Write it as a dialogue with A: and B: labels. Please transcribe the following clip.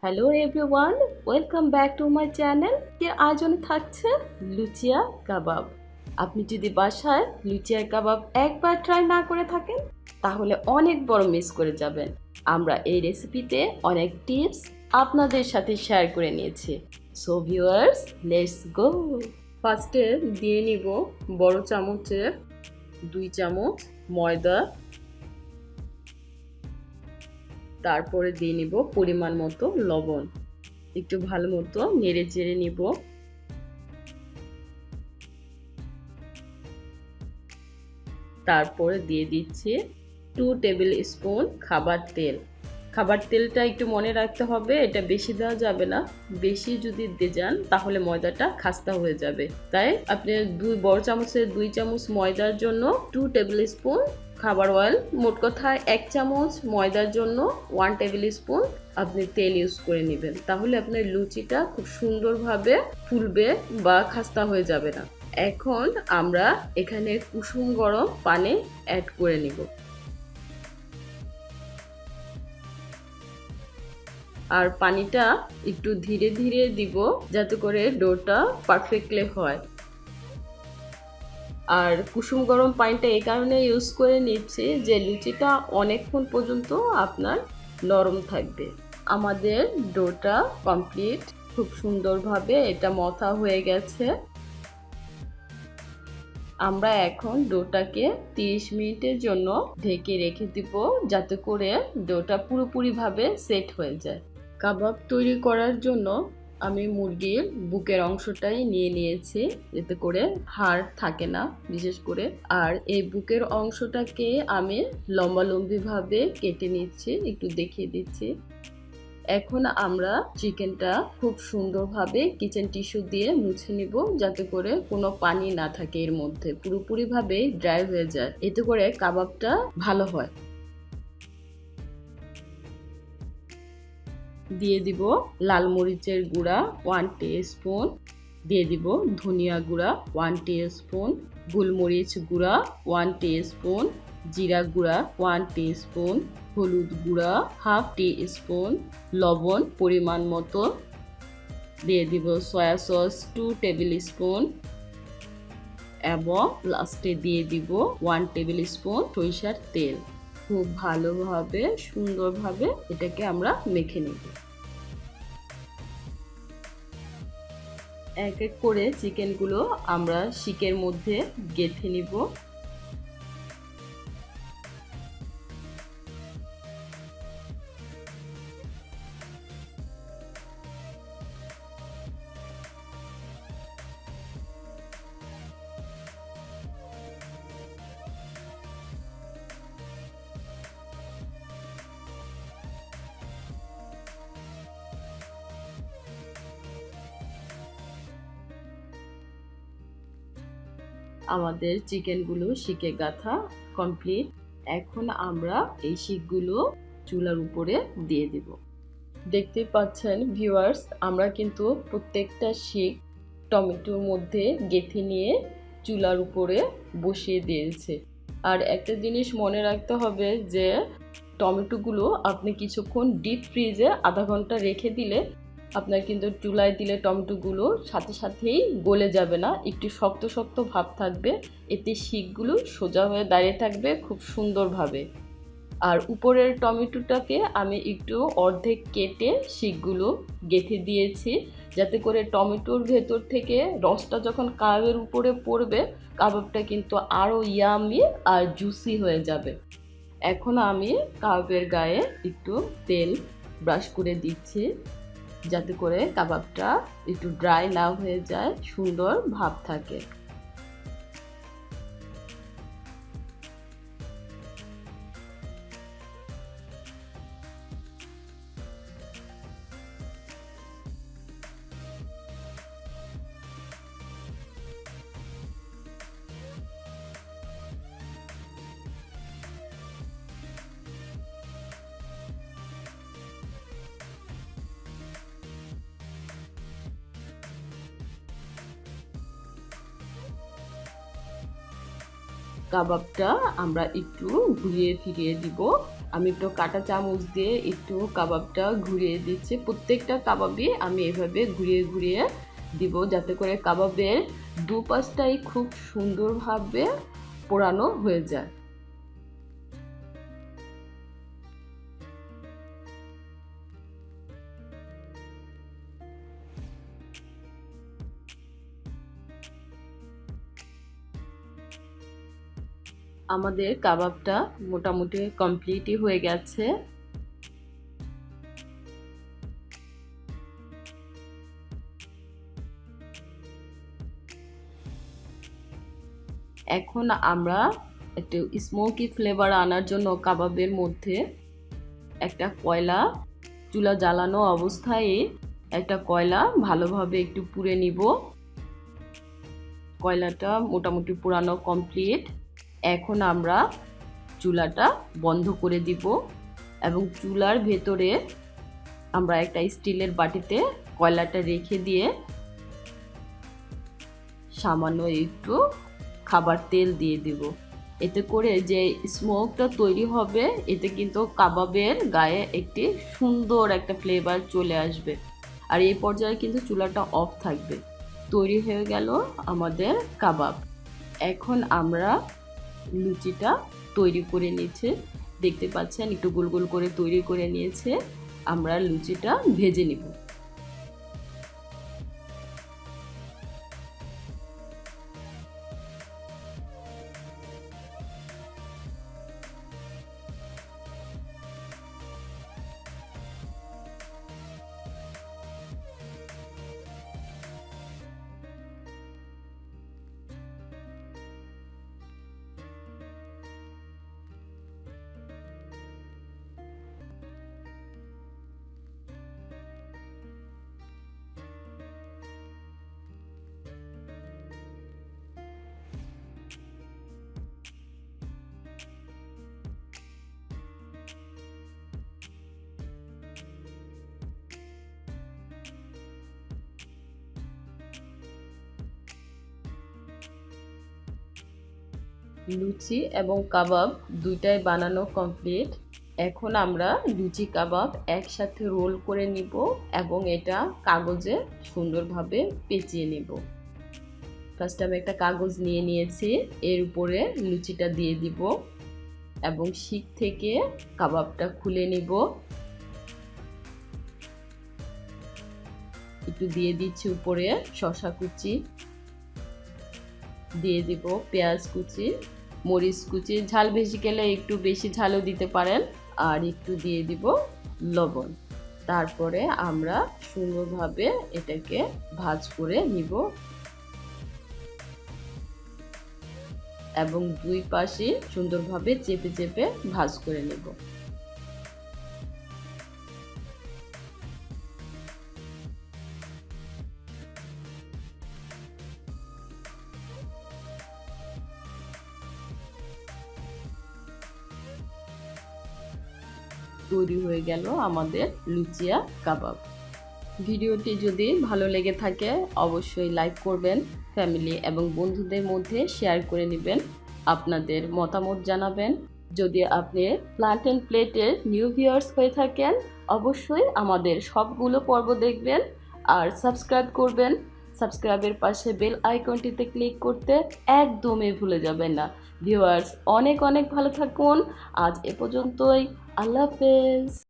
A: Hello everyone, welcome back to my channel. আয়োজনে থাকছে Lucia কাবাব। আপনি যদি বাসায় লুচিয়া কাবাব একবার ট্রাই না করে থাকেন তাহলে অনেক বড় মিস করে যাবেন। আমরা এই রেসিপিতে অনেক টিপস আপনাদের সাথে শেয়ার করে নিয়েছি। So viewers, let's go. ফার্স্টে দিয়ে নিব বড় চামচে 2 চামচ ময়দা। তারপরে দিয়ে নিব পরিমাণ মতো লবণ। একটু ভালো মতো নেড়ে চেড়ে নিব। তারপরে দিয়ে দিচ্ছি 2 টেবিল স্পুন খাবার তেল। খাবার তেলটা একটু মনে রাখতে হবে, এটা বেশি দেওয়া যাবে না। বেশি যদি দিয়ে যান তাহলে ময়দাটা খাস্তা হয়ে যাবে। তাই আপনি বড় চামচের 2 চামচ ময়দার জন্য 2 টেবিল স্পুন খাবার অয়েল, মোট কথা 1 চামচ ময়দার জন্য 1 টেবিল স্পুন আপনি তেল ইউজ করে নেবেন। তাহলে আপনার লুচিটা খুব সুন্দরভাবে ফুলবে বা খাস্তা হয়ে যাবে না। এখন আমরা এখানে কুসুম গরম পানি অ্যাড করে নিব। আর পানিটা একটু ধীরে ধীরে দিব যাতে করে ডোটা পারফেক্টলি হয়। আর কুসুম গরম পানিটা এই কারণে ইউজ করে নিচ্ছি যে লুচিটা অনেকক্ষণ পর্যন্ত আপনার নরম থাকবে। আমাদের ডোটা কমপ্লিট, খুব সুন্দরভাবে এটা মথা হয়ে গেছে। আমরা এখন ডোটাকে 30 মিনিটের জন্য ঢেকে রেখে দিব যাতে করে ডোটা পুরোপুরিভাবে সেট হয়ে যায়। কাবাব তৈরি করার জন্য আমি মুরগির বুকের অংশটাই নিয়ে নিয়েছি, এতে করে হাড় থাকে না বিশেষ করে। আর এই বুকের অংশটাকে আমি লম্বালম্বিভাবে কেটে নিচ্ছি, একটু দেখিয়ে দিচ্ছি। এখন আমরা চিকেনটা খুব সুন্দরভাবে কিচেন টিস্যু দিয়ে মুছে নিব যাতে করে কোনো পানি না থাকে, এর মধ্যে পুরোপুরিভাবে ড্রাই হয়ে যায়, এতে করে কাবাবটা ভালো হয়। দিয়ে দিব লাল মরিচের গুঁড়া 1 টিস্পুন, দিয়ে দিব ধনিয়া গুঁড়া 1 টিস্পুন, গোলমরিচ গুঁড়া 1 টিস্পুন, জিরা গুঁড়া 1 টিস্পুন, হলুদ গুঁড়া 1/2 টিস্পুন, লবণ পরিমাণ মতো, দিয়ে দিব সয়া সস 2 টেবিল স্পুন এবং লাস্টে দিয়ে দিব 1 টেবিল স্পুন সরিষার তেল। খুব ভালোভাবে সুন্দরভাবে এটাকে আমরা মেখে নেব। এক এক করে চিকেনগুলো আমরা শিকের মধ্যে গেঁথে নিব। আমাদের চিকেনগুলো শিকে গাঁথা কমপ্লিট। এখন আমরা এই শিকগুলো চুলার উপরে দিয়ে দিব। দেখতে পাচ্ছেন ভিউয়ার্স, আমরা কিন্তু প্রত্যেকটা শিক টমেটোর মধ্যে গেঁথে নিয়ে চুলার উপরে বসিয়ে দিয়েছে। আর একটা জিনিস মনে রাখতে হবে যে টমেটোগুলো আপনি কিছুক্ষণ ডিপ ফ্রিজে আধা ঘন্টা রেখে দিলে আপনার কিন্তু চুলায় দিলে টমেটোগুলো সাথে সাথেই গলে যাবে না, একটু শক্ত শক্ত ভাব থাকবে। এতে শিকগুলো সোজা হয়ে দাঁড়িয়ে থাকবে খুব সুন্দরভাবে। আর উপরের টমেটোটাকে আমি একটু অর্ধেক কেটে শিকগুলো গেঁথে দিয়েছি যাতে করে টমেটোর ভেতর থেকে রসটা যখন কাবাবের উপরে পড়বে কাবাবটা কিন্তু আরও ইয়ামি আর জুসি হয়ে যাবে। এখন আমি কাবাবের গায়ে একটু তেল ব্রাশ করে দিচ্ছি যাতে করে কাবাবটা একটু ড্রাই না হয়ে যায়, সুন্দর ভাব থাকে। কাবাবটা আমরা একটু ঘুরিয়ে ফিরিয়ে দিব আমি একটু কাঁটা চামচ দিয়ে একটু কাবাবটা ঘুরিয়ে দিচ্ছি। প্রত্যেকটা কাবাবই আমি এভাবে ঘুরিয়ে ঘুরিয়ে দিব, যাতে করে কাবাবের দুপাশটাই খুব সুন্দরভাবে পোড়ানো হয়ে যায়। আমাদের কাবাবটা মোটামুটি কমপ্লিটই হয়ে গেছে। এখন আমরা একটু স্মোকি ফ্লেভার আনার জন্য কাবাবের মধ্যে একটা কয়লা, চুলা জ্বালানো অবস্থায় একটা কয়লা ভালোভাবে একটু পুড়ে নিব। কয়লাটা মোটামুটি পোড়ানো কমপ্লিট। এখন আমরা চুলাটা বন্ধ করে দিব এবং চুলার ভেতরে আমরা একটা স্টিলের বাটিতে কয়লাটা রেখে দিয়ে সামান্য একটু খাবার তেল দিয়ে দিব। এতে করে যে স্মোকটা তৈরি হবে, এতে কিন্তু কাবাবের গায়ে একটি সুন্দর একটা ফ্লেভার চলে আসবে। আর এই পর্যায়ে কিন্তু চুলাটা অফ থাকবে। তৈরি হয়ে গেল আমাদের কাবাব। এখন আমরা লুচিটা তৈরি করে নিচ্ছি। দেখতে পাচ্ছেন একটু গোল গোল করে তৈরি করে নিয়েছে। আমরা লুচিটা ভেজে নিব। লুচি এবং কাবাব দুইটাই বানানো কমপ্লিট। এখন আমরা লুচি কাবাব একসাথে রোল করে নিব এবং এটা কাগজে সুন্দরভাবে পেঁচিয়ে নেব। ফার্স্ট আমি একটা কাগজ নিয়ে নিয়েছি, এর উপরে লুচিটা দিয়ে দিব এবং শিক থেকে কাবাবটা খুলে নিব। একটু দিয়ে দিচ্ছি উপরে শসা কুচি, দিয়ে দিব পেঁয়াজ কুচি, মরিচ কুচি, ঝাল বেশি গেলে একটু বেশি ঝালও দিতে পারেন, আর একটু দিয়ে দিব লবণ। তারপরে আমরা সুন্দরভাবে এটাকে ভাজ করে নিব এবং দুই পাশে সুন্দরভাবে চেপে চেপে ভাজ করে নেব। তৈরি হয়ে গেল আমাদের লুচিয়া কাবাব। ভিডিওটি যদি ভালো লেগে থাকে অবশ্যই লাইক করবেন, ফ্যামিলি এবং বন্ধুদের মধ্যে শেয়ার করে নেবেন, আপনাদের মতামত জানাবেন। যদি আপনি প্ল্যান্টেন প্লেটের নিউ ভিউয়ার্স হয়ে থাকেন অবশ্যই আমাদের সবগুলো পর্ব দেখবেন আর সাবস্ক্রাইব করবেন। সাবস্ক্রাইবের পাশে বেল আইকনটিতে ক্লিক করতে একদমই ভুলে যাবেন না। ভিউয়ার্স অনেক অনেক ভালো থাকুন। আজ এ পর্যন্তই। আল্লাহ হাফেজ।